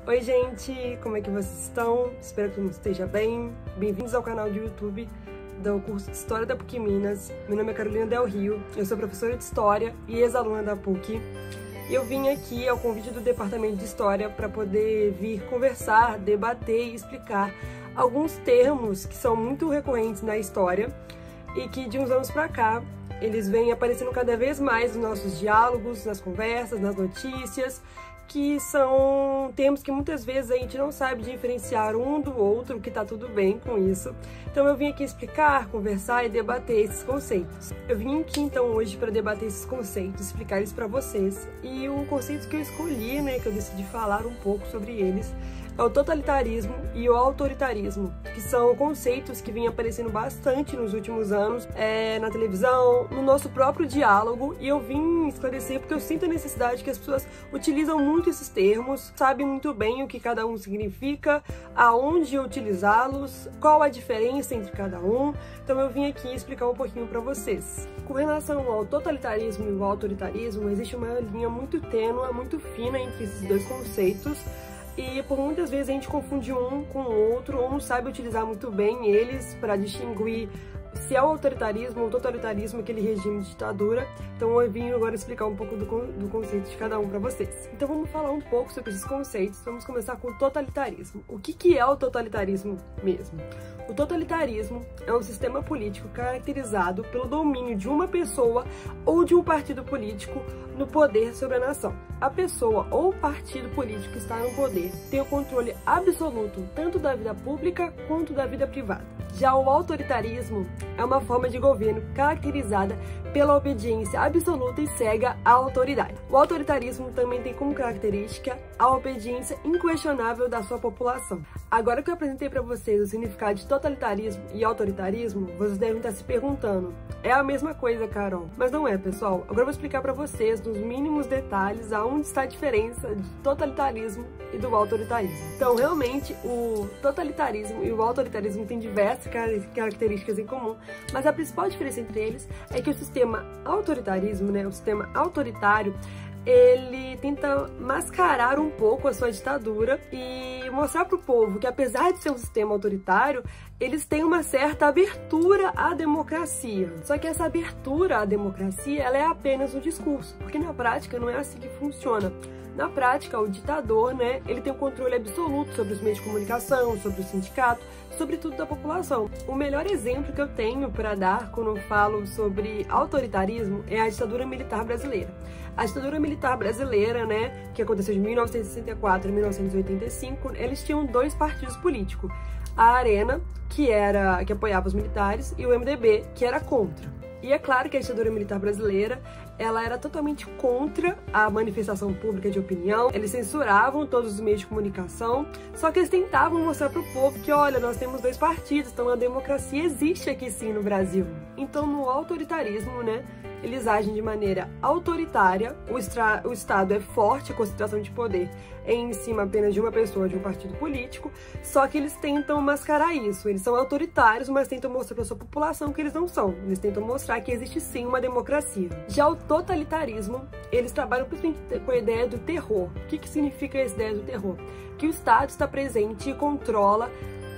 Oi gente, como é que vocês estão? Espero que todo mundo esteja bem. Bem-vindos ao canal do YouTube do curso de História da PUC Minas. Meu nome é Carolina Del Rio, eu sou professora de História e ex-aluna da PUC. Eu vim aqui ao convite do Departamento de História para poder vir conversar, debater e explicar alguns termos que são muito recorrentes na história e que de uns anos para cá eles vêm aparecendo cada vez mais nos nossos diálogos, nas conversas, nas notícias, que são termos que muitas vezes a gente não sabe diferenciar um do outro, que tá tudo bem com isso. Então eu vim aqui explicar, conversar e debater esses conceitos. Eu vim aqui então hoje para debater esses conceitos, explicar eles para vocês. E o conceito que eu escolhi, que eu decidi falar um pouco sobre eles, é o totalitarismo e o autoritarismo, que são conceitos que vêm aparecendo bastante nos últimos anos na televisão, no nosso próprio diálogo, e eu vim esclarecer porque eu sinto a necessidade que as pessoas utilizam muito esses termos, sabem muito bem o que cada um significa, aonde utilizá-los, qual a diferença entre cada um. Então eu vim aqui explicar um pouquinho para vocês. Com relação ao totalitarismo e o autoritarismo, existe uma linha muito tênue, muito fina entre esses dois conceitos, e por muitas vezes a gente confunde um com o outro, ou não sabe utilizar muito bem eles para distinguir se é o autoritarismo ou o totalitarismo, aquele regime de ditadura. Então eu vim agora explicar um pouco do conceito de cada um para vocês. Então vamos falar um pouco sobre esses conceitos. Vamos começar com o totalitarismo. O que é o totalitarismo mesmo? O totalitarismo é um sistema político caracterizado pelo domínio de uma pessoa ou de um partido político no poder sobre a nação. A pessoa ou o partido político que está no poder tem o controle absoluto tanto da vida pública quanto da vida privada. Já o autoritarismo é uma forma de governo caracterizada pela obediência absoluta e cega à autoridade. O autoritarismo também tem como característica a obediência inquestionável da sua população. Agora que eu apresentei para vocês o significado de totalitarismo e autoritarismo, vocês devem estar se perguntando: é a mesma coisa, Carol? Mas não é, pessoal. Agora eu vou explicar para vocês, nos mínimos detalhes, aonde está a diferença de totalitarismo e do autoritarismo. Então, realmente, o totalitarismo e o autoritarismo têm diversas características em comum, mas a principal diferença entre eles é que o sistema autoritarismo, o sistema autoritário, ele tenta mascarar um pouco a sua ditadura e mostrar para o povo que, apesar de ser um sistema autoritário, eles têm uma certa abertura à democracia. Só que essa abertura à democracia, ela é apenas um discurso, porque na prática não é assim que funciona. Na prática, o ditador, ele tem um controle absoluto sobre os meios de comunicação, sobre o sindicato, sobre tudo da população. O melhor exemplo que eu tenho para dar quando eu falo sobre autoritarismo é a ditadura militar brasileira. A ditadura militar brasileira, que aconteceu de 1964 a 1985, eles tinham dois partidos políticos. A Arena, que apoiava os militares, e o MDB, que era contra. E é claro que a ditadura militar brasileira, ela era totalmente contra a manifestação pública de opinião, eles censuravam todos os meios de comunicação, só que eles tentavam mostrar para o povo que, olha, nós temos dois partidos, então a democracia existe aqui sim no Brasil. Então, no autoritarismo, eles agem de maneira autoritária, o Estado é forte, a concentração de poder é em cima apenas de uma pessoa, de um partido político, só que eles tentam mascarar isso. Eles são autoritários, mas tentam mostrar para a sua população que eles não são. Eles tentam mostrar que existe sim uma democracia. Já o totalitarismo, eles trabalham principalmente com a ideia do terror. O que significa essa ideia do terror? Que o Estado está presente e controla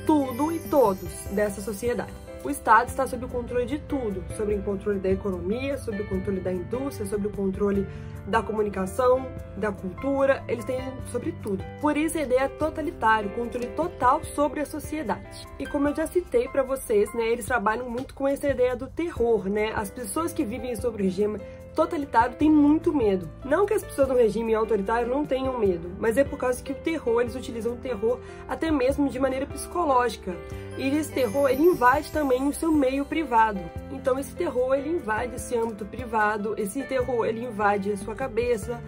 tudo e todos dessa sociedade. O Estado está sob o controle de tudo, sob o controle da economia, sob o controle da indústria, sob o controle da comunicação, da cultura, eles têm sobre tudo. Por isso a ideia é totalitário, controle total sobre a sociedade. E como eu já citei para vocês, eles trabalham muito com essa ideia do terror, As pessoas que vivem sob o regime totalitário têm muito medo. Não que as pessoas no regime autoritário não tenham medo, mas é por causa que o terror, eles utilizam o terror até mesmo de maneira psicológica. E esse terror, ele invade também o seu meio privado. Então esse terror, ele invade esse âmbito privado, esse terror, ele invade a sua cabeça,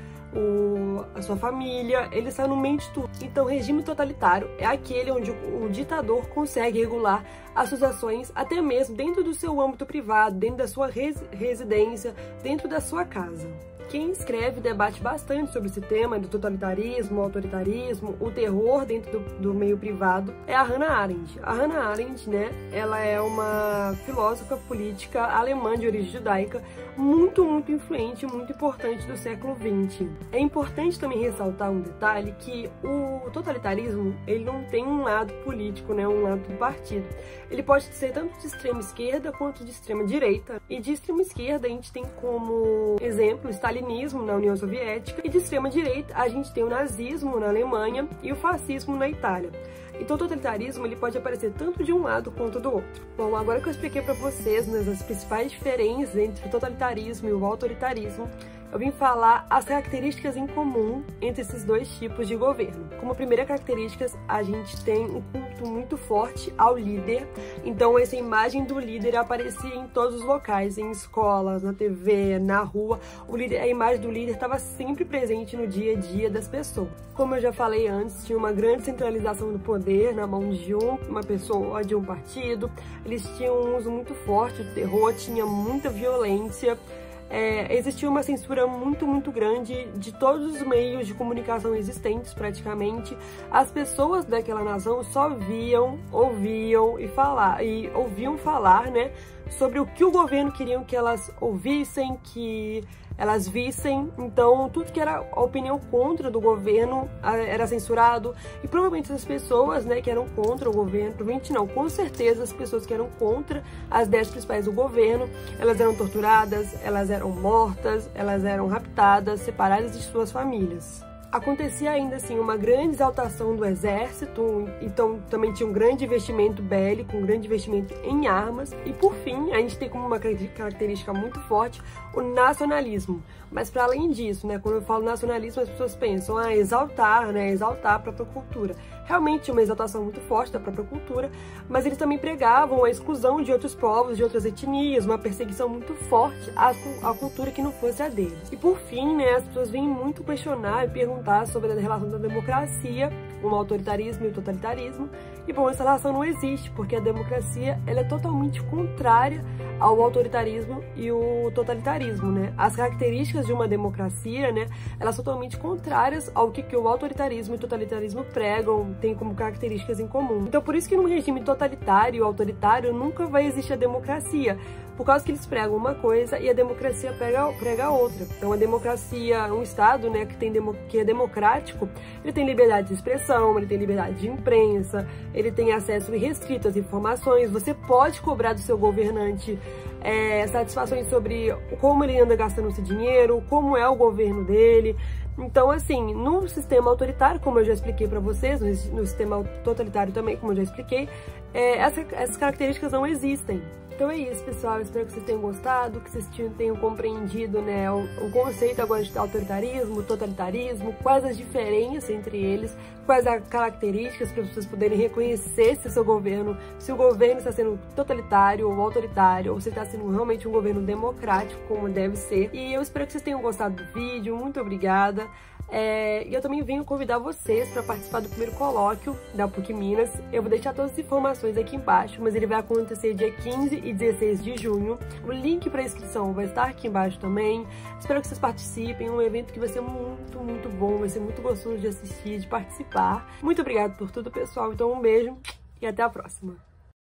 a sua família, ele está no meio de tudo. Então o regime totalitário é aquele onde o ditador consegue regular as suas ações até mesmo dentro do seu âmbito privado, dentro da sua residência, dentro da sua casa. Quem escreve e debate bastante sobre esse tema do totalitarismo, autoritarismo, o terror dentro do meio privado é a Hannah Arendt. A Hannah Arendt, né, ela é uma filósofa política alemã de origem judaica muito influente, muito importante do século XX. É importante também ressaltar um detalhe que o totalitarismo, ele não tem um lado político, né, um lado do partido. Ele pode ser tanto de extrema esquerda quanto de extrema direita. E de extrema esquerda a gente tem como exemplo o stalinismo na União Soviética, e de extrema direita a gente tem o nazismo na Alemanha e o fascismo na Itália. Então o totalitarismo ele pode aparecer tanto de um lado quanto do outro. Bom, agora que eu expliquei para vocês, né, as principais diferenças entre o totalitarismo e o autoritarismo, eu vim falar as características em comum entre esses dois tipos de governo. Como primeira característica, a gente tem um culto muito forte ao líder. Então essa imagem do líder aparecia em todos os locais, em escolas, na TV, na rua. A imagem do líder estava sempre presente no dia a dia das pessoas. Como eu já falei antes, tinha uma grande centralização do poder na mão de uma pessoa, de um partido. Eles tinham um uso muito forte do terror, tinha muita violência. Existia uma censura muito grande de todos os meios de comunicação existentes, praticamente. As pessoas daquela nação só ouviam falar, né, sobre o que o governo queria que elas ouvissem, que elas vissem. Então tudo que era a opinião contra do governo era censurado, e provavelmente as pessoas, né, que eram contra o governo, provavelmente não, com certeza as pessoas que eram contra as ideias principais do governo, elas eram torturadas, elas eram mortas, elas eram raptadas, separadas de suas famílias. Acontecia ainda assim uma grande exaltação do exército, então também tinha um grande investimento bélico, um grande investimento em armas. E por fim, a gente tem como uma característica muito forte o nacionalismo. Mas para além disso, né, quando eu falo nacionalismo, as pessoas pensam, exaltar, né, exaltar a própria cultura. Realmente uma exaltação muito forte da própria cultura, mas eles também pregavam a exclusão de outros povos, de outras etnias, uma perseguição muito forte à cultura que não fosse a deles. E por fim, né, as pessoas vêm muito questionar e perguntar sobre a relação da democracia, o autoritarismo e o totalitarismo. E bom, essa relação não existe, porque a democracia ela é totalmente contrária ao autoritarismo e o totalitarismo, né? As características de uma democracia, né, elas são totalmente contrárias ao que o autoritarismo e o totalitarismo pregam, tem como características em comum. Então por isso que num regime totalitário ou autoritário nunca vai existir a democracia, por causa que eles pregam uma coisa e a democracia prega outra. Então a democracia, um Estado, né, que é democrático, ele tem liberdade de expressão, ele tem liberdade de imprensa, ele tem acesso irrestrito às informações, você pode cobrar do seu governante satisfações sobre como ele anda gastando esse dinheiro, como é o governo dele. Então, assim, no sistema autoritário, como eu já expliquei para vocês, no sistema totalitário também, como eu já expliquei, essas características não existem. Então é isso, pessoal. Espero que vocês tenham gostado, que vocês tenham compreendido, né, o conceito agora de autoritarismo, totalitarismo, quais as diferenças entre eles, quais as características para vocês poderem reconhecer se o governo está sendo totalitário ou autoritário, ou se está sendo realmente um governo democrático, como deve ser. E eu espero que vocês tenham gostado do vídeo. Muito obrigada. E eu também venho convidar vocês para participar do primeiro colóquio da PUC Minas. Eu vou deixar todas as informações aqui embaixo, mas ele vai acontecer dia 15 e 16 de junho. O link para inscrição vai estar aqui embaixo também. Espero que vocês participem. É um evento que vai ser muito bom, vai ser muito gostoso de assistir, de participar. Muito obrigada por tudo, pessoal. Então um beijo e até a próxima.